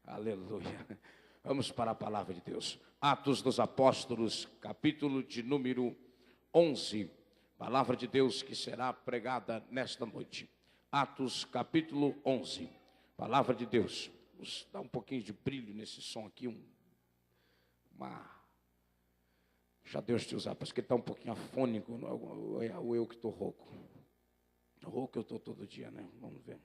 Aleluia. Vamos para a palavra de Deus. Atos dos Apóstolos, capítulo de número 11. Palavra de Deus que será pregada nesta noite. Atos, capítulo 11. Palavra de Deus. Vamos dar um pouquinho de brilho nesse som aqui. Já Deus te usar, parece que está um pouquinho afônico. Ou eu que estou rouco. Rouco eu estou todo dia, né? Vamos ver.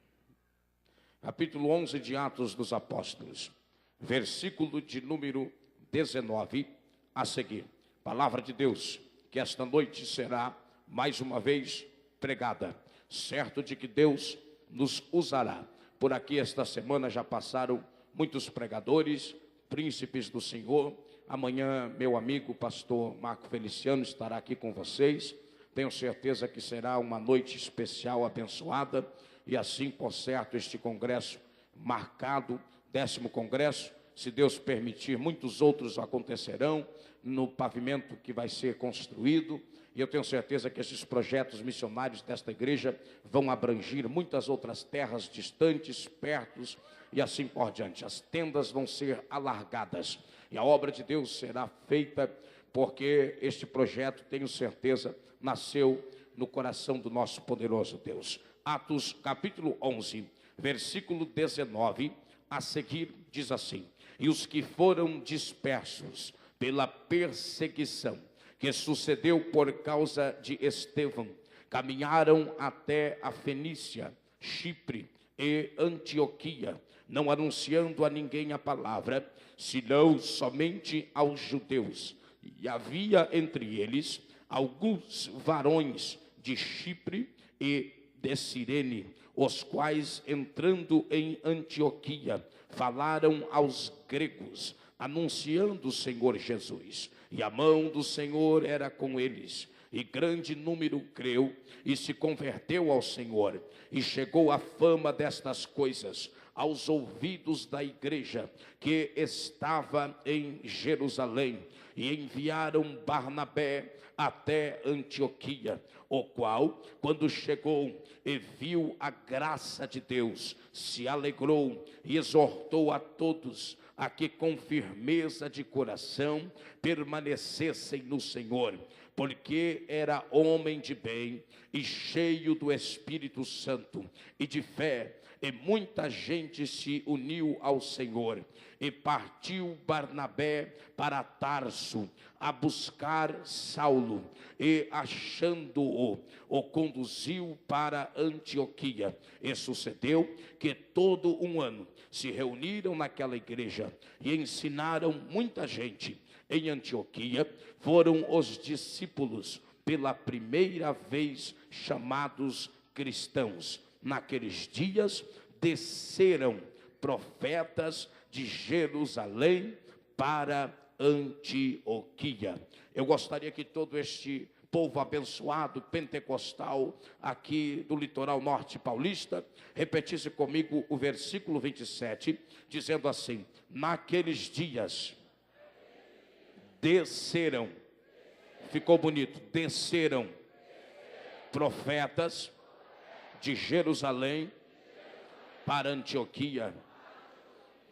Capítulo 11 de Atos dos Apóstolos, versículo de número 19 a seguir. Palavra de Deus, que esta noite será mais uma vez pregada. Certo de que Deus nos usará. Por aqui esta semana já passaram muitos pregadores, príncipes do Senhor. Amanhã meu amigo pastor Marco Feliciano estará aqui com vocês. Tenho certeza que será uma noite especial, abençoada. E assim, por certo, este congresso marcado, 10º congresso, se Deus permitir, muitos outros acontecerão no pavimento que vai ser construído. E eu tenho certeza que esses projetos missionários desta igreja vão abranger muitas outras terras distantes, pertos e assim por diante. As tendas vão ser alargadas e a obra de Deus será feita, porque este projeto, tenho certeza, nasceu no coração do nosso poderoso Deus. Atos capítulo 11, versículo 19 a seguir diz assim: e os que foram dispersos pela perseguição que sucedeu por causa de Estevão, caminharam até a Fenícia, Chipre e Antioquia, não anunciando a ninguém a palavra, senão somente aos judeus. E havia entre eles alguns varões de Chipre e de Cirene, os quais, entrando em Antioquia, falaram aos gregos, anunciando o Senhor Jesus. E a mão do Senhor era com eles, e grande número creu e se converteu ao Senhor. E chegou a fama destas coisas aos ouvidos da igreja que estava em Jerusalém, e enviaram Barnabé até Antioquia, o qual, quando chegou e viu a graça de Deus, se alegrou e exortou a todos a que com firmeza de coração permanecessem no Senhor, porque era homem de bem e cheio do Espírito Santo e de fé, e muita gente se uniu ao Senhor. E partiu Barnabé para Tarso a buscar Saulo, e achando-o, o conduziu para Antioquia. E sucedeu que todo um ano se reuniram naquela igreja e ensinaram muita gente. Em Antioquia foram os discípulos pela primeira vez chamados cristãos. Naqueles dias desceram profetas de Jerusalém para Antioquia. Eu gostaria que todo este povo abençoado, pentecostal, aqui do litoral norte paulista, repetisse comigo o versículo 27, dizendo assim: naqueles dias desceram, ficou bonito, desceram profetas de Jerusalém para Antioquia.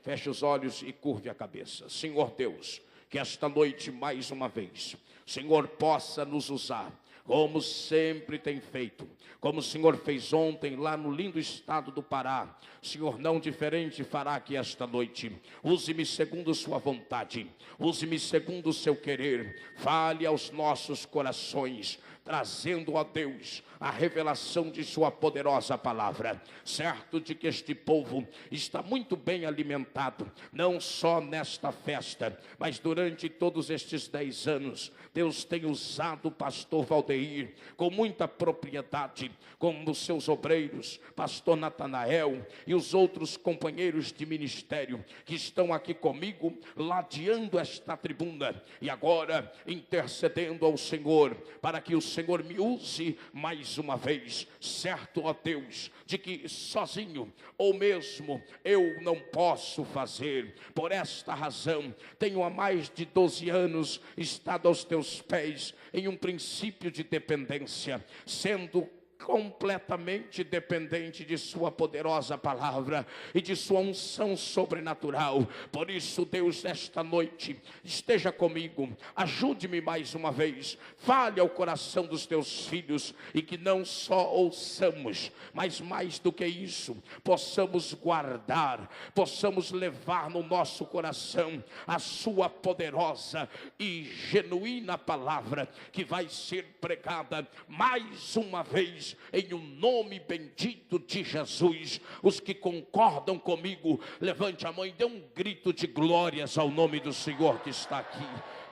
Feche os olhos e curve a cabeça. Senhor Deus, que esta noite mais uma vez o Senhor possa nos usar, como sempre tem feito, como o Senhor fez ontem lá no lindo estado do Pará. O Senhor não diferente fará aqui esta noite. Use-me segundo sua vontade, use-me segundo o seu querer. Fale aos nossos corações, trazendo a Deus a revelação de sua poderosa palavra. Certo de que este povo está muito bem alimentado, não só nesta festa, mas durante todos estes 10 anos, Deus tem usado o pastor Valdeir com muita propriedade, como os seus obreiros, pastor Natanael e os outros companheiros de ministério que estão aqui comigo, ladeando esta tribuna e agora intercedendo ao Senhor, para que o Senhor me use mais uma vez. Certo, ó Deus, de que sozinho ou mesmo eu não posso fazer. Por esta razão, tenho há mais de 12 anos estado aos teus pés em um princípio de dependência, sendo completamente dependente de sua poderosa palavra e de sua unção sobrenatural. Por isso, Deus, esta noite, esteja comigo, ajude-me mais uma vez, fale ao coração dos teus filhos, e que não só ouçamos, mas mais do que isso, possamos guardar, possamos levar no nosso coração a sua poderosa e genuína palavra, que vai ser pregada mais uma vez em um nome bendito de Jesus. Os que concordam comigo, levante a mão e dê um grito de glórias ao nome do Senhor que está aqui.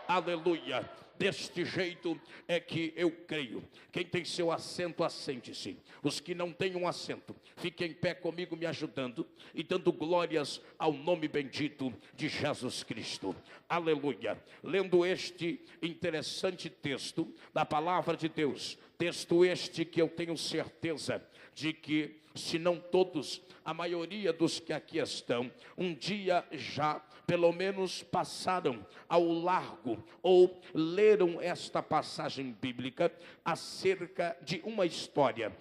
Aleluia. Deste jeito é que eu creio. Quem tem seu assento, assente-se. Os que não têm um assento, fiquem em pé comigo, me ajudando e dando glórias ao nome bendito de Jesus Cristo. Aleluia. Lendo este interessante texto da palavra de Deus, texto este que eu tenho certeza de que, se não todos, a maioria dos que aqui estão, um dia já pelo menos passaram ao largo ou leram esta passagem bíblica acerca de uma história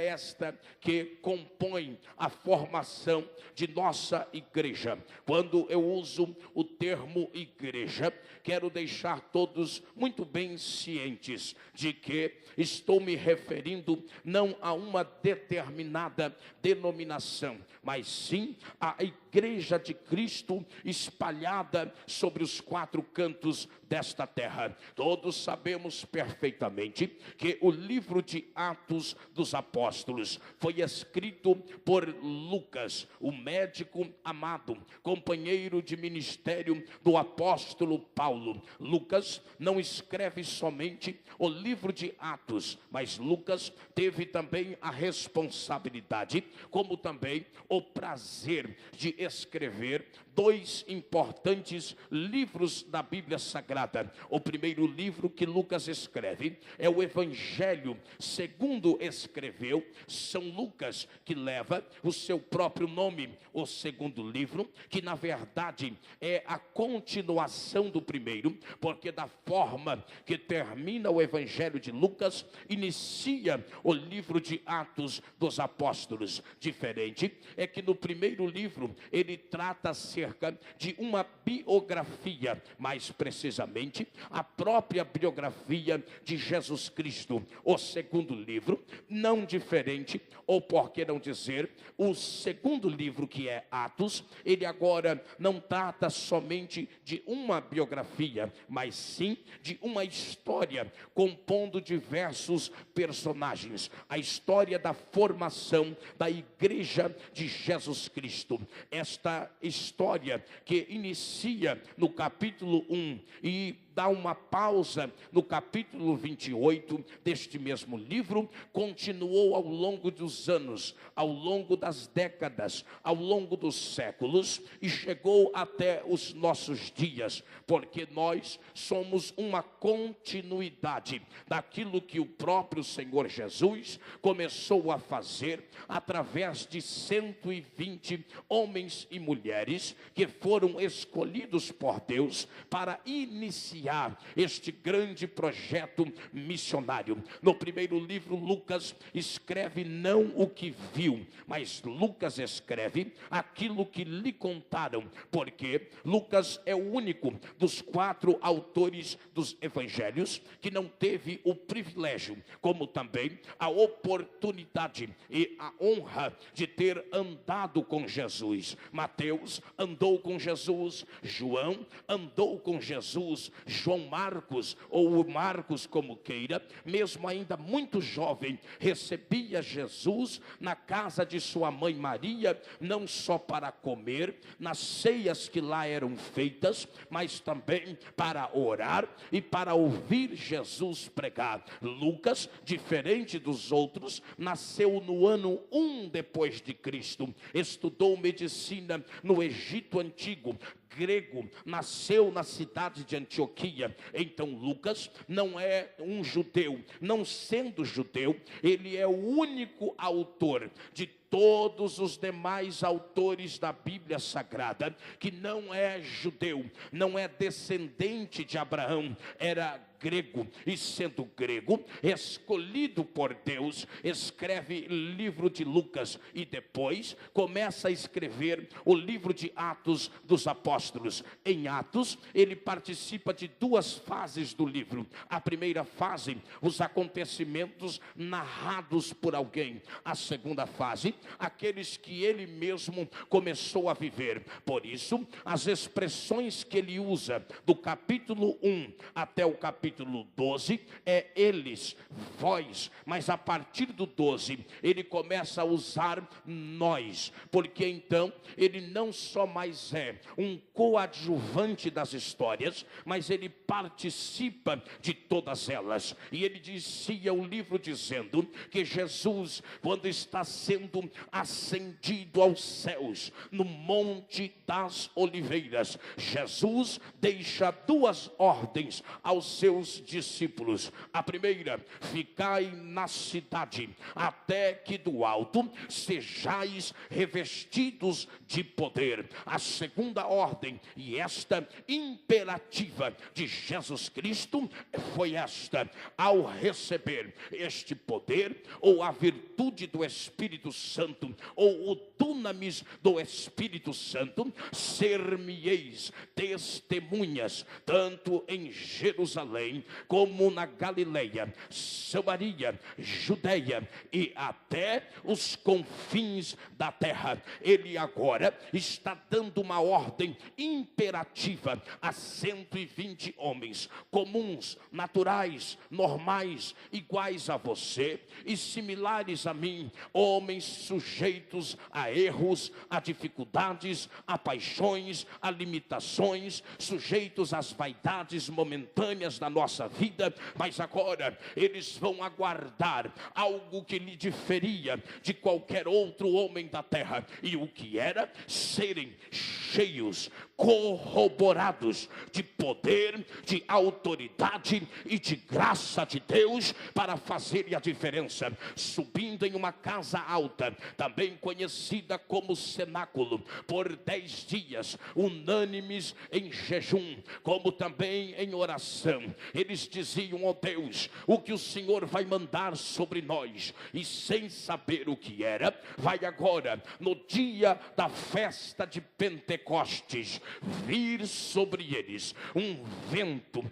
esta que compõe a formação de nossa igreja. Quando eu uso o termo igreja, quero deixar todos muito bem cientes de que estou me referindo não a uma determinada denominação, mas sim a igreja de Cristo espalhada sobre os quatro cantos desta terra. Todos sabemos perfeitamente que o livro de Atos dos Apóstolos foi escrito por Lucas, o médico amado, companheiro de ministério do apóstolo Paulo. Lucas não escreve somente o livro de Atos, mas Lucas teve também a responsabilidade, como também o prazer de escrever dois importantes livros da Bíblia Sagrada. O primeiro livro que Lucas escreve é o Evangelho segundo escreveu São Lucas, que leva o seu próprio nome. O segundo livro, que na verdade é a continuação do primeiro, porque da forma que termina o Evangelho de Lucas, inicia o livro de Atos dos Apóstolos. Diferente é que no primeiro livro ele trata acerca de uma biografia, mais precisamente a própria biografia de Jesus Cristo. O segundo livro, não diferente, ou por que não dizer, o segundo livro, que é Atos, ele agora não trata somente de uma biografia, mas sim de uma história compondo diversos personagens, a história da formação da igreja de Jesus Cristo. Esta história que inicia no capítulo 1 e dá uma pausa no capítulo 28 deste mesmo livro, continuou ao longo dos anos, ao longo das décadas, ao longo dos séculos, e chegou até os nossos dias, porque nós somos uma continuidade daquilo que o próprio Senhor Jesus começou a fazer através de 120 homens e mulheres que foram escolhidos por Deus para iniciar este grande projeto missionário. No primeiro livro, Lucas escreve não o que viu, mas Lucas escreve aquilo que lhe contaram, porque Lucas é o único dos quatro autores dos evangelhos que não teve o privilégio, como também a oportunidade e a honra de ter andado com Jesus. Mateus andou com Jesus, João andou com Jesus, João Marcos, ou Marcos como queira, mesmo ainda muito jovem, recebia Jesus na casa de sua mãe Maria, não só para comer, nas ceias que lá eram feitas, mas também para orar e para ouvir Jesus pregar. Lucas, diferente dos outros, nasceu no ano 1 depois de Cristo, estudou medicina no Egito Antigo, grego, nasceu na cidade de Antioquia. Então Lucas não é um judeu, não sendo judeu, ele é o único autor de todos os demais autores da Bíblia Sagrada, que não é judeu, não é descendente de Abraão, era grego, e sendo grego, escolhido por Deus, escreve livro de Lucas e depois começa a escrever o livro de Atos dos Apóstolos. Em Atos, ele participa de duas fases do livro. A primeira fase, os acontecimentos narrados por alguém. A segunda fase, aqueles que ele mesmo começou a viver. Por isso, as expressões que ele usa do capítulo 1 até o capítulo 12 é eles, vós, mas a partir do 12 ele começa a usar nós, porque então ele não só mais é um coadjuvante das histórias, mas ele participa de todas elas. E ele inicia o livro dizendo que Jesus, quando está sendo ascendido aos céus, no Monte das Oliveiras, Jesus deixa duas ordens aos seus discípulos. A primeira: ficai na cidade, até que do alto sejais revestidos de poder. A segunda ordem, e esta imperativa de Jesus Cristo, foi esta: ao receber este poder, ou a virtude do Espírito Santo, ou o dunamis do Espírito Santo, ser-me-eis testemunhas, tanto em Jerusalém, como na Galileia, Samaria, Judeia e até os confins da terra. Ele agora está dando uma ordem imperativa a 120 homens comuns, naturais, normais, iguais a você e similares a mim, homens sujeitos a erros, a dificuldades, a paixões, a limitações, sujeitos às vaidades momentâneas da nossa vida, mas agora eles vão aguardar algo que lhe diferia de qualquer outro homem da terra. E o que era? Serem cheios, corroborados de poder, de autoridade e de graça de Deus para fazerem a diferença, subindo em uma casa alta, também conhecida como cenáculo, por 10 dias, unânimes em jejum, como também em oração. Eles diziam: ó Deus, o que o Senhor vai mandar sobre nós? E sem saber o que era, vai agora, no dia da festa de Pentecostes, vir sobre eles um vento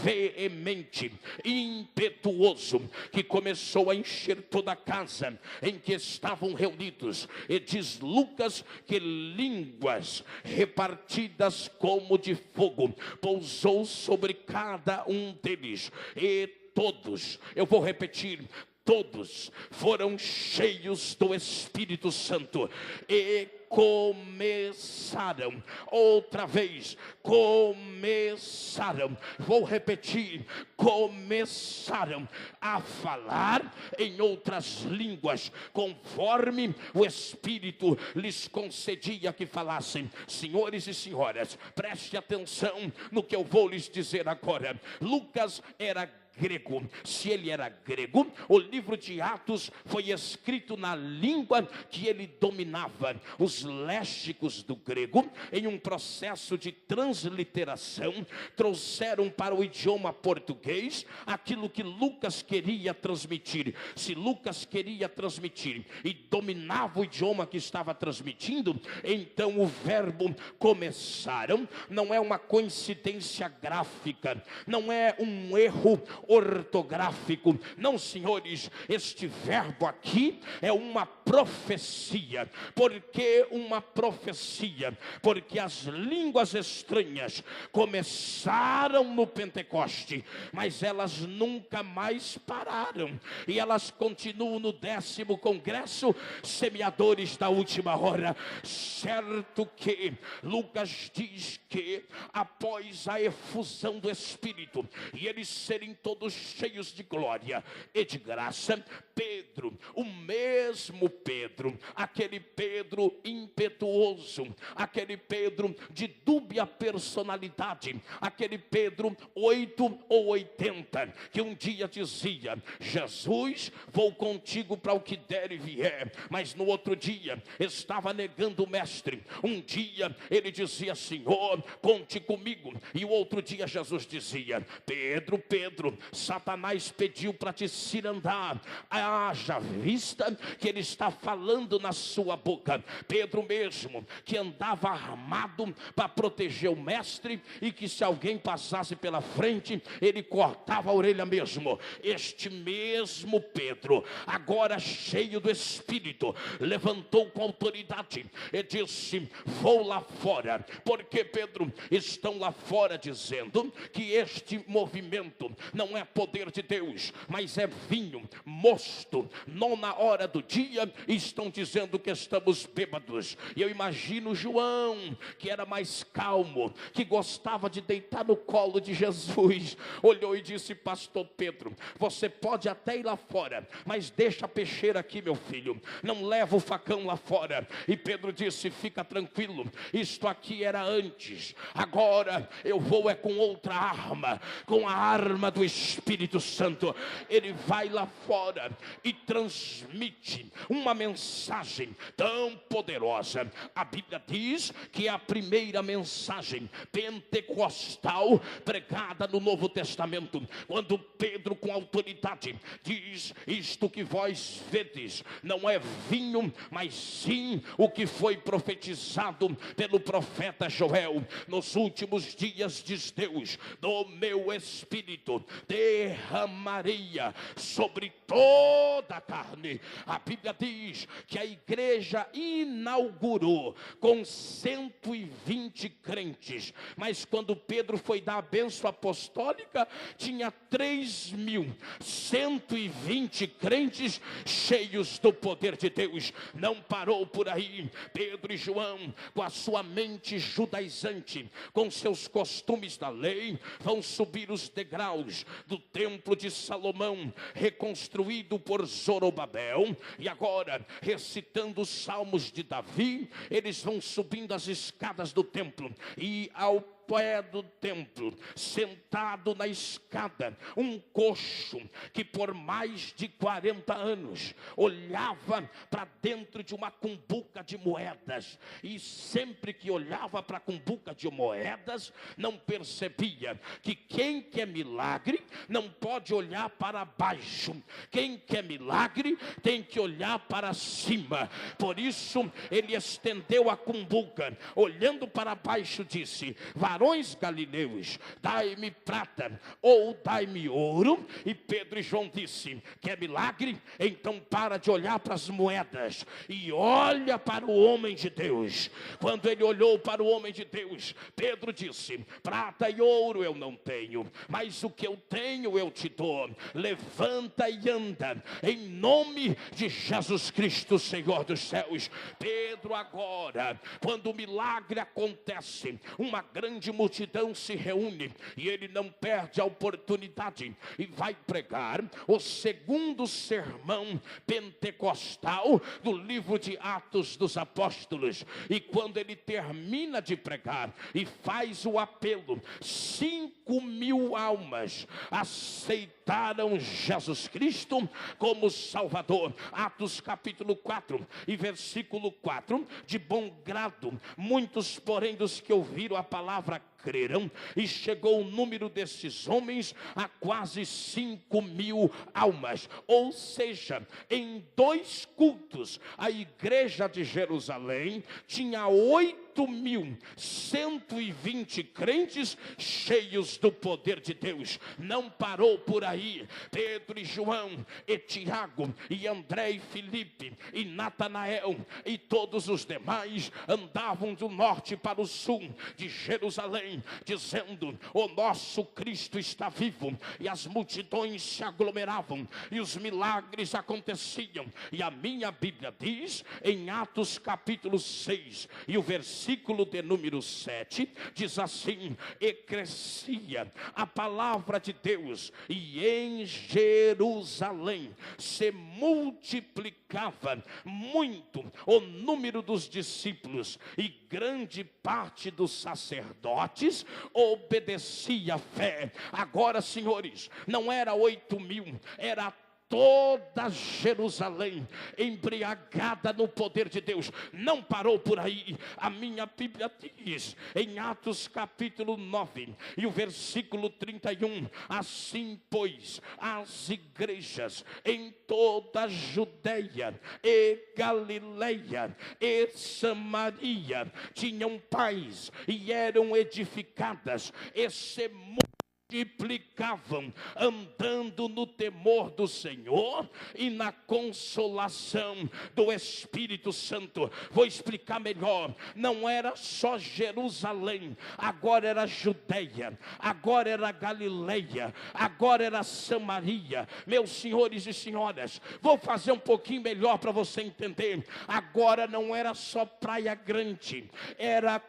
veemente, impetuoso, que começou a encher toda a casa em que estavam reunidos. E diz Lucas que línguas repartidas como de fogo pousou sobre cada um deles, e todos, eu vou repetir, todos foram cheios do Espírito Santo e começaram, outra vez, começaram, vou repetir, começaram a falar em outras línguas, conforme o Espírito lhes concedia que falassem. Senhores e senhoras, preste atenção no que eu vou lhes dizer agora. Lucas era grego. Se ele era grego, o livro de Atos foi escrito na língua que ele dominava. Os léxicos do grego, em um processo de transliteração, trouxeram para o idioma português aquilo que Lucas queria transmitir. Se Lucas queria transmitir e dominava o idioma que estava transmitindo, então o verbo começaram não é uma coincidência gráfica, não é um erro ortográfico, não, senhores, este verbo aqui é uma profecia. Por que uma profecia? Porque as línguas estranhas começaram no Pentecoste, mas elas nunca mais pararam, e elas continuam no 10º congresso Semeadores da Última Hora. Certo que Lucas diz que após a efusão do Espírito e eles serem todos todos cheios de glória e de graça, Pedro, o mesmo Pedro, aquele Pedro impetuoso, aquele Pedro de dúbia personalidade, aquele Pedro 8 ou 80, que um dia dizia: Jesus, vou contigo para o que der e vier, mas no outro dia estava negando o mestre. Um dia ele dizia: Senhor, conte comigo, e o outro dia Jesus dizia: Pedro, Pedro, Satanás pediu para te cirandar, haja vista que ele está falando na sua boca. Pedro mesmo, que andava armado para proteger o mestre, e que se alguém passasse pela frente, ele cortava a orelha mesmo. Este mesmo Pedro, agora cheio do Espírito, levantou com autoridade e disse: vou lá fora. Porque, Pedro, estão lá fora dizendo que este movimento não é poder de Deus, mas é vinho mosto, nona hora do dia, e estão dizendo que estamos bêbados. E eu imagino João, que era mais calmo, que gostava de deitar no colo de Jesus, olhou e disse: pastor Pedro, você pode até ir lá fora, mas deixa a peixeira aqui, meu filho, não leva o facão lá fora. E Pedro disse: fica tranquilo, isto aqui era antes, agora eu vou é com outra arma, com a arma do Espírito Santo. Ele vai lá fora e transmite uma mensagem tão poderosa. A Bíblia diz que é a primeira mensagem pentecostal pregada no Novo Testamento, quando Pedro, com autoridade, diz: isto que vós vedes não é vinho, mas sim o que foi profetizado pelo profeta Joel. Nos últimos dias, diz Deus, do meu Espírito derramaria sobre toda a carne. A Bíblia diz que a igreja inaugurou com 120 crentes, mas quando Pedro foi dar a bênção apostólica, tinha 3.120 crentes cheios do poder de Deus. Não parou por aí. Pedro e João, com a sua mente judaizante, com seus costumes da lei, vão subir os degraus do templo de Salomão, reconstruído por Zorobabel, e agora, recitando os salmos de Davi, eles vão subindo as escadas do templo, e ao pé do templo, sentado na escada, um coxo que por mais de 40 anos olhava para dentro de uma cumbuca de moedas, e sempre que olhava para a cumbuca de moedas, não percebia que quem quer milagre não pode olhar para baixo, quem quer milagre tem que olhar para cima. Por isso ele estendeu a cumbuca, olhando para baixo, disse: varões galileus, dai-me prata ou dai-me ouro. E Pedro e João disse: quer milagre? Então para de olhar para as moedas e olha para o homem de Deus. Quando ele olhou para o homem de Deus, Pedro disse: prata e ouro eu não tenho, mas o que eu tenho eu te dou. Levanta e anda, em nome de Jesus Cristo, Senhor dos céus. Pedro agora, quando o milagre acontece, uma grande multidão se reúne, e ele não perde a oportunidade e vai pregar o segundo sermão pentecostal do livro de Atos dos Apóstolos. E quando ele termina de pregar e faz o apelo, 5.000 almas aceitaram Jesus Cristo como Salvador. Atos capítulo 4 e versículo 4: de bom grado muitos, porém, dos que ouviram a palavra creram, e chegou o número desses homens a quase 5.000 almas. Ou seja, em 2 cultos, a igreja de Jerusalém tinha 8.120 crentes cheios do poder de Deus. Não parou por aí. Pedro e João, e Tiago, e André e Filipe, e Natanael, e todos os demais andavam do norte para o sul de Jerusalém, dizendo: o nosso Cristo está vivo. E as multidões se aglomeravam, e os milagres aconteciam. E a minha Bíblia diz, em Atos capítulo 6 e o versículo versículo de número 7, diz assim: e crescia a palavra de Deus, e em Jerusalém se multiplicava muito o número dos discípulos, e grande parte dos sacerdotes obedecia à fé. Agora, senhores, não era 8.000, era toda Jerusalém embriagada no poder de Deus. Não parou por aí. A minha Bíblia diz em Atos capítulo 9 e o versículo 31: assim pois as igrejas em toda a Judeia e Galileia e Samaria tinham paz e eram edificadas e se multiplicavam, andando no temor do Senhor e na consolação do Espírito Santo. Vou explicar melhor. Não era só Jerusalém, agora era Judeia, agora era Galileia, agora era Samaria. Meus senhores e senhoras, vou fazer um pouquinho melhor para você entender. Agora não era só Praia Grande, era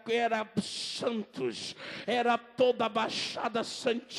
Santos, era toda a Baixada Santista,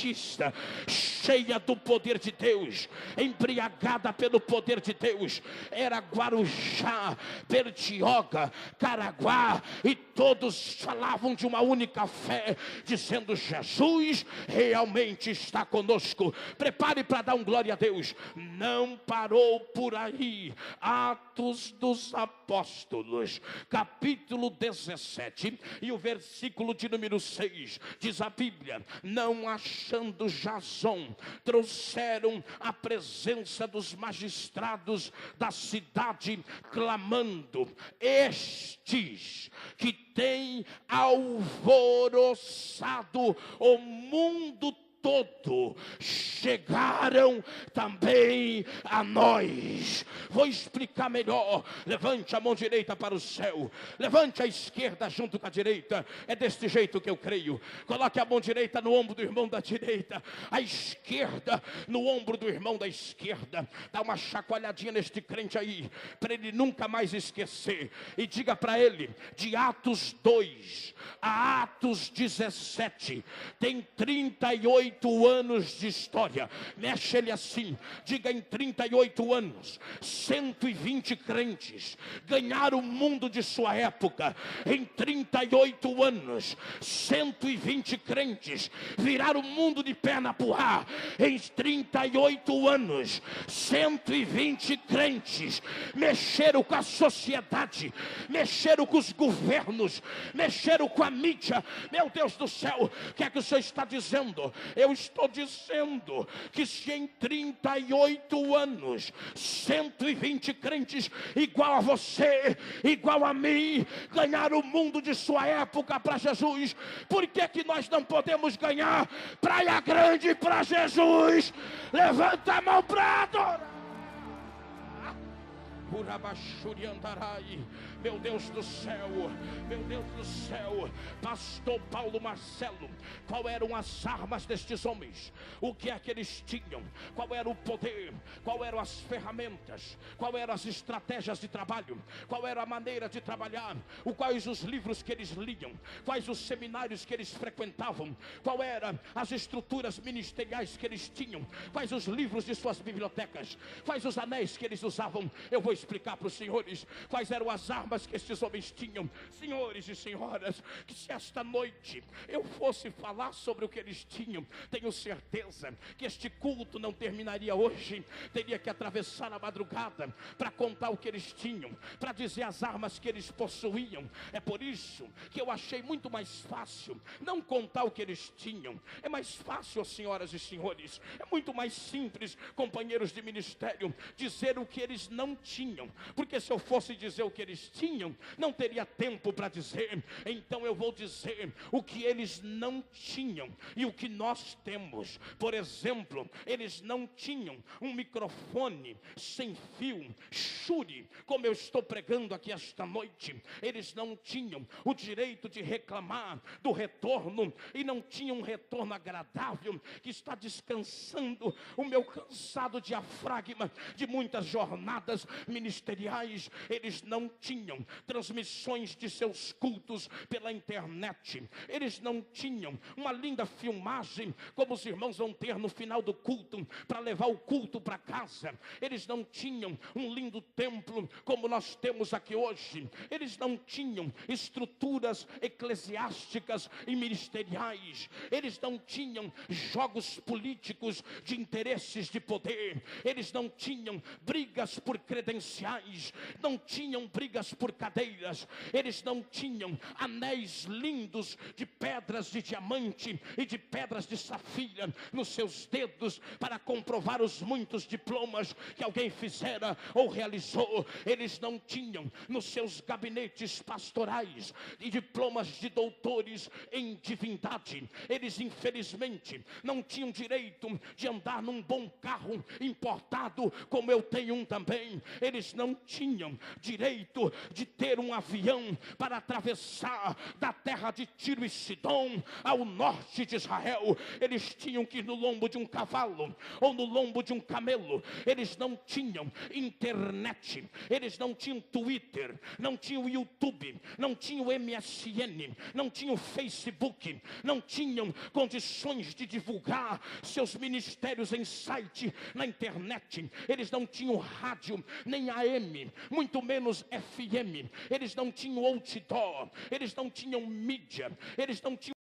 cheia do poder de Deus, embriagada pelo poder de Deus. Era Guarujá, Bertioga, Caraguá, e todos falavam de uma única fé, dizendo: Jesus realmente está conosco. Prepare para dar um glória a Deus. Não parou por aí. Atos dos Apóstolos, capítulo 17 e o versículo de número 6, diz a Bíblia: não achando Jason, trouxeram a presença dos magistrados da cidade, clamando: estes que têm alvoroçado o mundo todo chegaram também a nós. Vou explicar melhor. Levante a mão direita para o céu, levante a esquerda junto com a direita. É deste jeito que eu creio. Coloque a mão direita no ombro do irmão da direita, a esquerda no ombro do irmão da esquerda. Dá uma chacoalhadinha neste crente aí, para ele nunca mais esquecer, e diga para ele: de Atos 2 a Atos 17 tem 38 anos de história. Mexe ele assim, diga: em 38 anos 120 crentes ganharam o mundo de sua época. Em 38 anos 120 crentes viraram o mundo de perna pro ar. Em 38 anos 120 crentes mexeram com a sociedade, mexeram com os governos, mexeram com a mídia. Meu Deus do céu, o que é que o Senhor está dizendo? Eu estou dizendo que se em 38 anos 120 crentes igual a você, igual a mim, ganharam o mundo de sua época para Jesus, por que nós não podemos ganhar Praia Grande para Jesus? Levanta a mão para adorar. Meu Deus do céu, meu Deus do céu. Pastor Paulo Marcelo, qual eram as armas destes homens? O que é que eles tinham? Qual era o poder? Qual eram as ferramentas? Qual eram as estratégias de trabalho? Qual era a maneira de trabalhar? Quais os livros que eles liam? Quais os seminários que eles frequentavam? Qual eram as estruturas ministeriais que eles tinham? Quais os livros de suas bibliotecas? Quais os anéis que eles usavam? Eu vou explicar para os senhores quais eram as armas que estes homens tinham. Senhores e senhoras, que se esta noite eu fosse falar sobre o que eles tinham, tenho certeza que este culto não terminaria hoje. Teria que atravessar a madrugada para contar o que eles tinham, para dizer as armas que eles possuíam. É por isso que eu achei muito mais fácil não contar o que eles tinham. É mais fácil, senhoras e senhores, é muito mais simples, companheiros de ministério, dizer o que eles não tinham, porque se eu fosse dizer o que eles tinham, não teria tempo para dizer. Então eu vou dizer o que eles não tinham e o que nós temos. Por exemplo, eles não tinham um microfone sem fio, Shure, como eu estou pregando aqui esta noite. Eles não tinham o direito de reclamar do retorno, e não tinham um retorno agradável que está descansando o meu cansado diafragma de muitas jornadas ministeriais. Eles não tinham tinham transmissões de seus cultos pela internet. Eles não tinham uma linda filmagem como os irmãos vão ter no final do culto para levar o culto para casa. Eles não tinham um lindo templo como nós temos aqui hoje. Eles não tinham estruturas eclesiásticas e ministeriais. Eles não tinham jogos políticos de interesses de poder. Eles não tinham brigas por credenciais, não tinham brigas por cadeiras. Eles não tinham anéis lindos de pedras de diamante e de pedras de safira nos seus dedos para comprovar os muitos diplomas que alguém fizera ou realizou. Eles não tinham nos seus gabinetes pastorais e diplomas de doutores em divindade. Eles infelizmente não tinham direito de andar num bom carro importado como eu tenho um também. Eles não tinham direito de ter um avião para atravessar da terra de Tiro e Sidom ao norte de Israel. Eles tinham que ir no lombo de um cavalo ou no lombo de um camelo. Eles não tinham internet, eles não tinham Twitter, não tinham YouTube, não tinham MSN, não tinham Facebook, não tinham condições de divulgar seus ministérios em site na internet. Eles não tinham rádio, nem AM, muito menos FM. Eles não tinham outdoor, eles não tinham mídia, eles não tinham